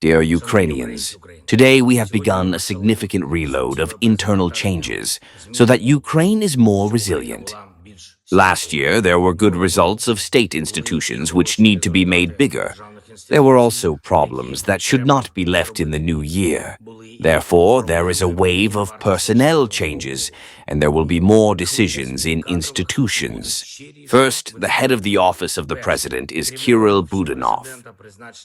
Dear Ukrainians, today we have begun a significant reload of internal changes so that Ukraine is more resilient. Last year, there were good results of state institutions which need to be made bigger. There were also problems that should not be left in the new year. Therefore, there is a wave of personnel changes, and there will be more decisions in institutions. First, the head of the office of the president is Kirill Budanov.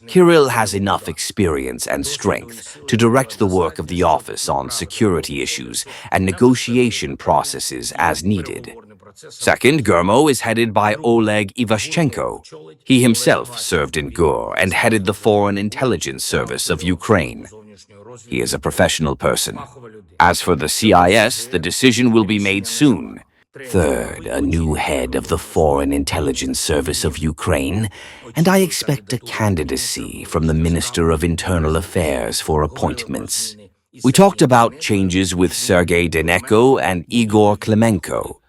Kirill has enough experience and strength to direct the work of the office on security issues and negotiation processes as needed. Second, Gurmo is headed by Oleg Ivashchenko. He himself served in GUR and headed the Foreign Intelligence Service of Ukraine. He is a professional person. As for the CIS, the decision will be made soon. Third, a new head of the Foreign Intelligence Service of Ukraine, and I expect a candidacy from the Minister of Internal Affairs for appointments. We talked about changes with Sergei Deneko and Igor Klemenko.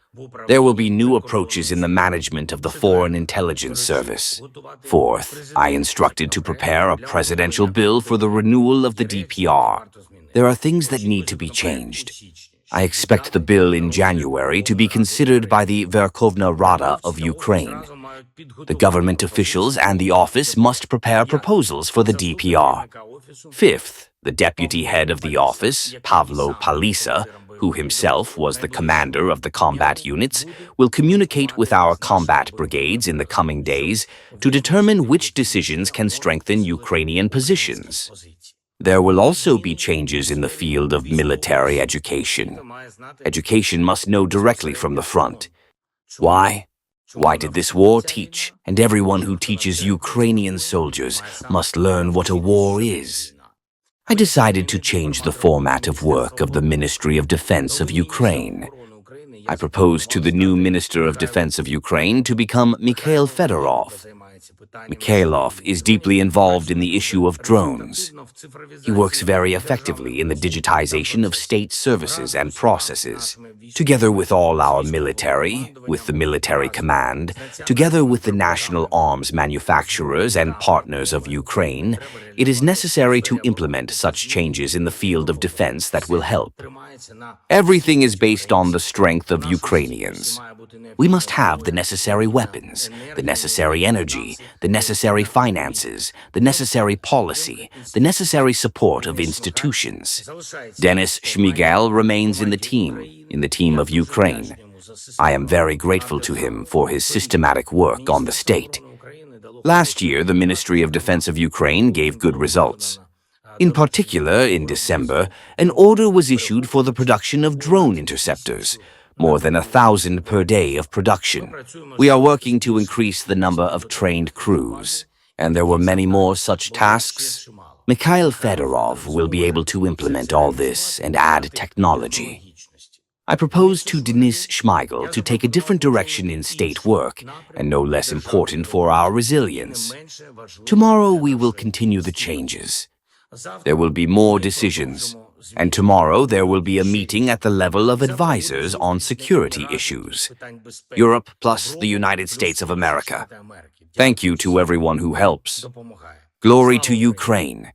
There will be new approaches in the management of the Foreign Intelligence Service. Fourth, I instructed to prepare a presidential bill for the renewal of the DPR. There are things that need to be changed. I expect the bill in January to be considered by the Verkhovna Rada of Ukraine. The government officials and the office must prepare proposals for the DPR. Fifth, the deputy head of the office, Pavlo Palisa, who himself was the commander of the combat units, will communicate with our combat brigades in the coming days to determine which decisions can strengthen Ukrainian positions. There will also be changes in the field of military education. Education must know directly from the front. Why? Why did this war teach? And everyone who teaches Ukrainian soldiers must learn what a war is. I decided to change the format of work of the Ministry of Defense of Ukraine. I proposed to the new Minister of Defense of Ukraine to become Mikhail Fedorov. Mikhailov is deeply involved in the issue of drones. He works very effectively in the digitization of state services and processes. Together with all our military, with the military command, together with the national arms manufacturers and partners of Ukraine, it is necessary to implement such changes in the field of defense that will help. Everything is based on the strength of Ukrainians. We must have the necessary weapons, the necessary energy, the necessary finances, the necessary policy, the necessary support of institutions. Denis Shmyhal remains in the team of Ukraine. I am very grateful to him for his systematic work on the state. Last year, the Ministry of Defense of Ukraine gave good results. In particular, in December, an order was issued for the production of drone interceptors, more than 1,000 per day of production. We are working to increase the number of trained crews, and there were many more such tasks. Mikhail Fedorov will be able to implement all this and add technology. I propose to Denis Shmyhal to take a different direction in state work, and no less important for our resilience. Tomorrow we will continue the changes. There will be more decisions, and tomorrow there will be a meeting at the level of advisors on security issues. Europe plus the United States of America. Thank you to everyone who helps. Glory to Ukraine.